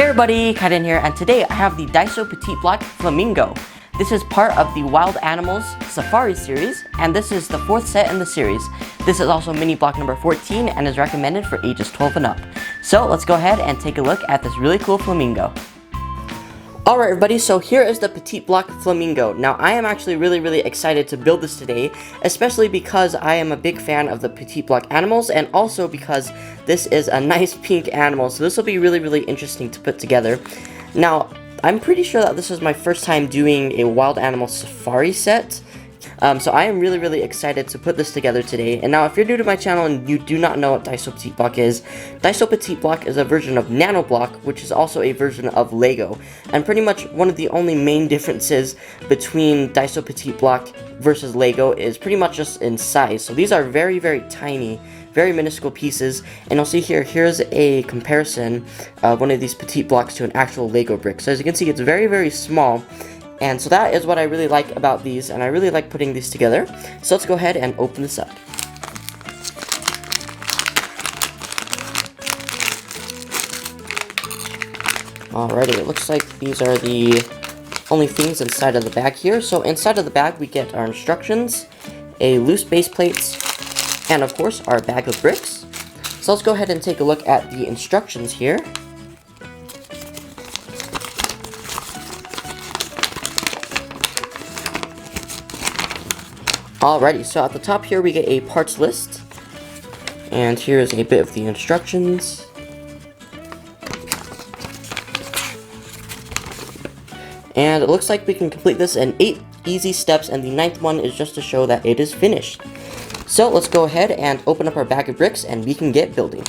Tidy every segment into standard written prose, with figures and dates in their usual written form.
everybody, Kaiden here, and today I have the Daiso Petit Block Flamingo. This is part of the Wild Animals Safari series, and this is the 4th set in the series. This is also mini block number 14 and is recommended for ages 12 and up. So let's go ahead and take a look at this really cool flamingo. Alright everybody, so here is the Petit Block Flamingo. Now I am actually really excited to build this today, especially because I am a big fan of the Petit Block animals, and also because this is a nice pink animal, so this will be really interesting to put together. Now, I'm pretty sure that this is my first time doing a wild animal safari set. So I am really excited to put this together today. And now if you're new to my channel and you do not know what Daiso Petit Block is a version of Nano Block, which is also a version of Lego. And pretty much one of the only main differences between Daiso Petit Block versus Lego is pretty much just in size. So these are very tiny, very minuscule pieces, and you'll see here's a comparison of one of these Petit Blocks to an actual Lego brick. So as you can see, it's very small. And so that is what I really like about these, and I really like putting these together. So let's go ahead and open this up. Alrighty, it looks like these are the only things inside of the bag here. So inside of the bag we get our instructions, a loose base plate, and of course our bag of bricks. So let's go ahead and take a look at the instructions here. Alrighty, so at the top here we get a parts list, and here's a bit of the instructions. And it looks like we can complete this in 8 easy steps, and the 9th one is just to show that it is finished. So let's go ahead and open up our bag of bricks and we can get building.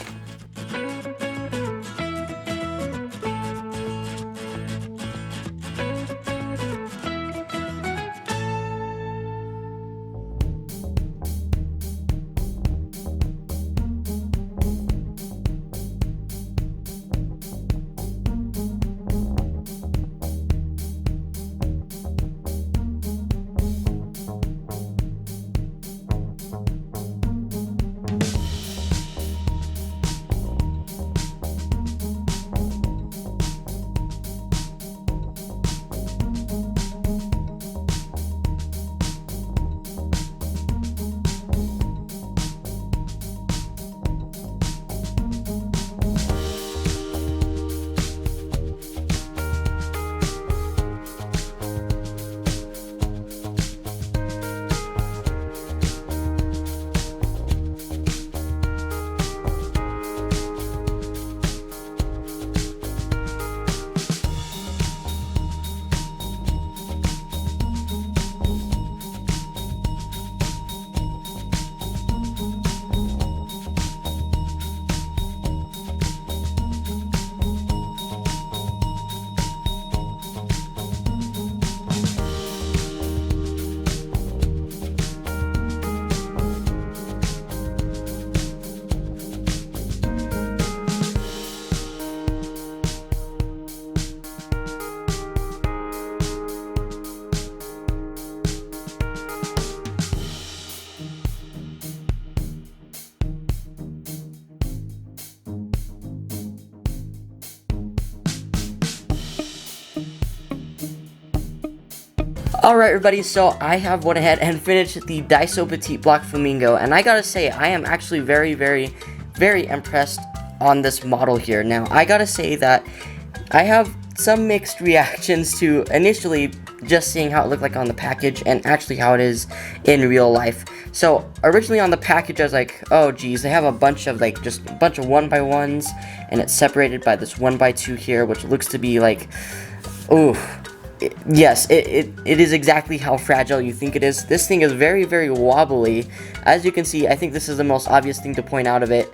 Alright everybody, so I have went ahead and finished the Daiso Petit Block Flamingo, and I gotta say, I am actually very impressed on this model here. Now, I gotta say that I have some mixed reactions to initially just seeing how it looked like on the package and actually how it is in real life. So originally on the package I was like, oh geez, they have a bunch of just a bunch of 1x1s, and it's separated by this 1x2 here, which looks to be like, ooh. Yes, it is exactly how fragile you think it is. This thing is very wobbly. As you can see, I think this is the most obvious thing to point out of it.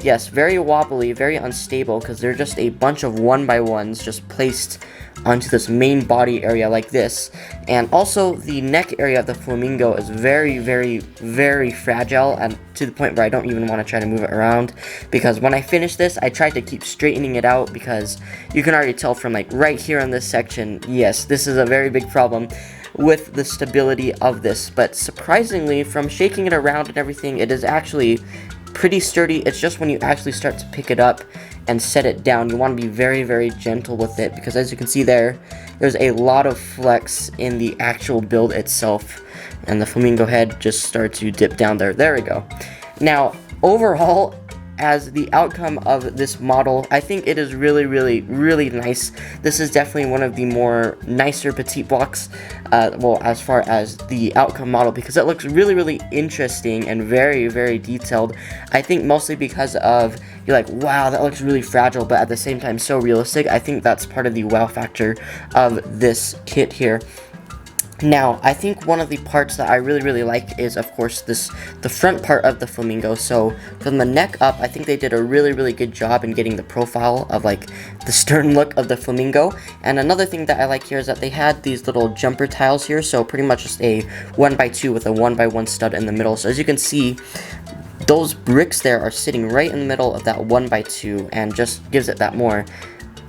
Yes, very wobbly, very unstable, because they're just a bunch of 1x1s just placed onto this main body area like this. And also the neck area of the flamingo is very fragile, and to the point where I don't even want to try to move it around, because when I finished this I tried to keep straightening it out, because you can already tell from like right here in this section, yes, this is a very big problem with the stability of this. But surprisingly, from shaking it around and everything, it is actually pretty sturdy. It's just when you actually start to pick it up and set it down, you want to be very, very gentle with it, because as you can see there's a lot of flex in the actual build itself, and the flamingo head just starts to dip down there. There we go. Now, overall, as the outcome of this model, I think it is really, really, really nice. This is definitely one of the more nicer Petit Blocks, well, as far as the outcome model, because it looks really, really interesting and very, very detailed. I think mostly because of, you're like, wow, that looks really fragile, but at the same time so realistic. I think that's part of the wow factor of this kit here. Now, I think one of the parts that I really, really like is, of course, the front part of the flamingo. So, from the neck up, I think they did a really, really good job in getting the profile of, like, the stern look of the flamingo. And another thing that I like here is that they had these little jumper tiles here, so pretty much just a 1x2 with a 1x1 stud in the middle. So, as you can see, those bricks there are sitting right in the middle of that 1x2, and just gives it that more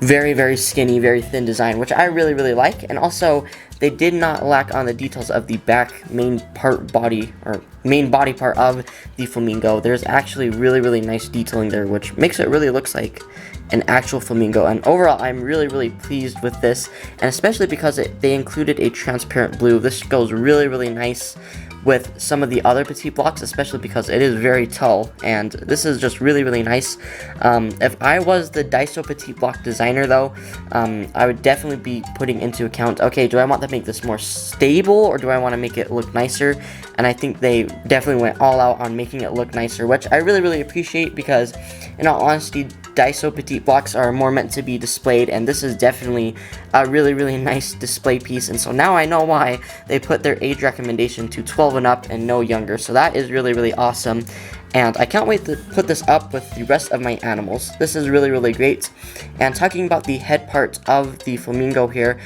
very, very skinny, very thin design, which I really, really like. And also, they did not lack on the details of the back main body part of the flamingo. There's actually really, really nice detailing there, which makes it really looks like an actual flamingo. And overall, I'm really, really pleased with this, and especially because they included a transparent blue. This goes really, really nice with some of the other Petit Blocks, especially because it is very tall, and this is just really, really nice. If I was the Daiso Petit Block designer, though, I would definitely be putting into account, okay, do I want to make this more stable, or do I want to make it look nicer? And I think they definitely went all out on making it look nicer, which I really, really appreciate, because in all honesty, Daiso Petit Blocks are more meant to be displayed, and this is definitely a really, really nice display piece. And so now I know why they put their age recommendation to 12 and up and no younger. So that is really, really awesome, and I can't wait to put this up with the rest of my animals. This is really, really great. And talking about the head part of the flamingo here,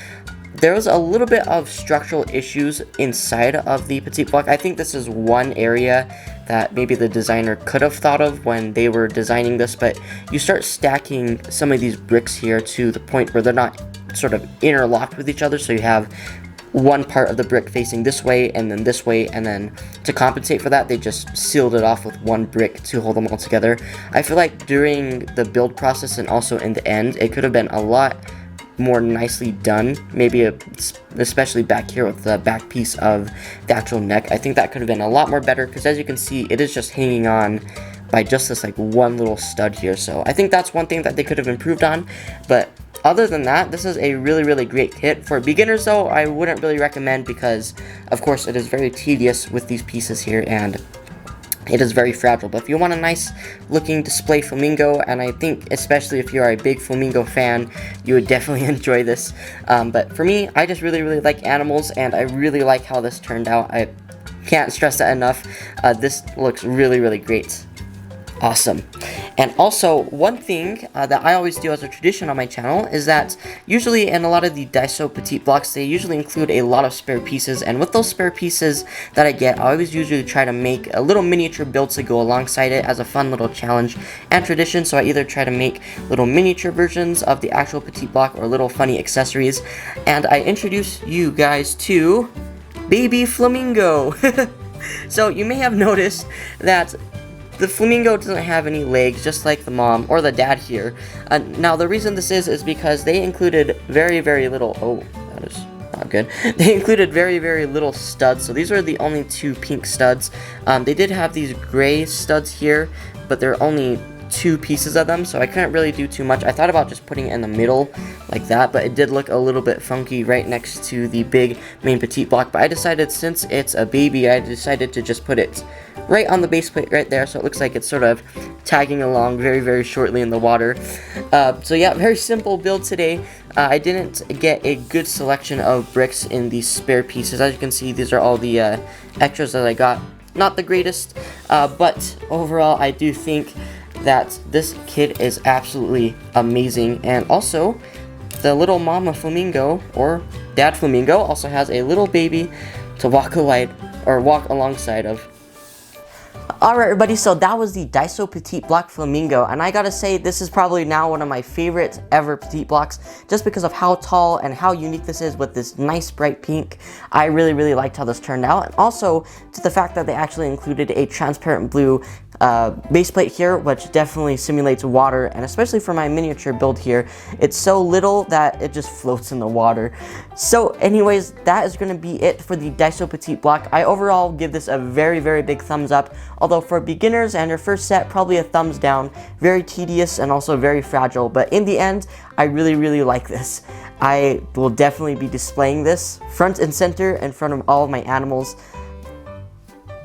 there was a little bit of structural issues inside of the Petit Block. I think this is one area that maybe the designer could have thought of when they were designing this, but you start stacking some of these bricks here to the point where they're not sort of interlocked with each other, so you have one part of the brick facing this way and then this way, and then to compensate for that, they just sealed it off with one brick to hold them all together. I feel like during the build process and also in the end, it could have been a lot more nicely done, maybe especially back here with the back piece of the actual neck. I think that could have been a lot more better, because as you can see, it is just hanging on by just this like one little stud here. So I think that's one thing that they could have improved on, but other than that, this is a really, really great kit. For beginners though, I wouldn't really recommend, because of course it is very tedious with these pieces here, and it is very fragile. But if you want a nice looking display flamingo, and I think especially if you are a big flamingo fan, you would definitely enjoy this. But for me, I just really, really like animals, and I really like how this turned out. I can't stress that enough. This looks really, really great. Awesome. And also, one thing that I always do as a tradition on my channel is that usually in a lot of the Daiso Petit Blocks, they usually include a lot of spare pieces, and with those spare pieces that I get, I always usually try to make a little miniature build to go alongside it as a fun little challenge and tradition. So I either try to make little miniature versions of the actual Petit Block or little funny accessories, and I introduce you guys to Baby Flamingo. So you may have noticed that the flamingo doesn't have any legs, just like the mom or the dad here. Now, the reason this is because they included very, very little... Oh, that is not good. They included very, very little studs. So these are the only two pink studs. They did have these gray studs here, but there are only two pieces of them, so I couldn't really do too much. I thought about just putting it in the middle like that, but it did look a little bit funky right next to the big main Petit Block. But I decided, since it's a baby, I decided to just put it right on the base plate right there, so it looks like it's sort of tagging along very, very shortly in the water. So yeah, very simple build today. I didn't get a good selection of bricks in these spare pieces. As you can see, these are all the extras that I got. Not the greatest, but overall I do think that this kit is absolutely amazing. And also, the little mama flamingo or dad flamingo also has a little baby to walk alongside of. Alright everybody, so that was the Daiso Petit Block Flamingo, and I gotta say, this is probably now one of my favorite ever Petit Blocks, just because of how tall and how unique this is with this nice bright pink. I really, really liked how this turned out, and also to the fact that they actually included a transparent blue base plate here, which definitely simulates water, and especially for my miniature build here, it's so little that it just floats in the water. So anyways, that is going to be it for the Daiso Petit block. I overall give this a very, very big thumbs up, although for beginners and your first set, probably a thumbs down. Very tedious and also very fragile, but in the end, I really, really like this. I will definitely be displaying this front and center in front of all of my animals.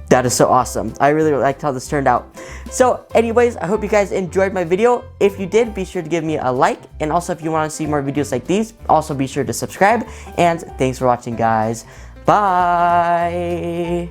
That is so awesome. I really liked how this turned out. So anyways, I hope you guys enjoyed my video. If you did, be sure to give me a like. And also if you want to see more videos like these, also be sure to subscribe. And thanks for watching, guys. Bye.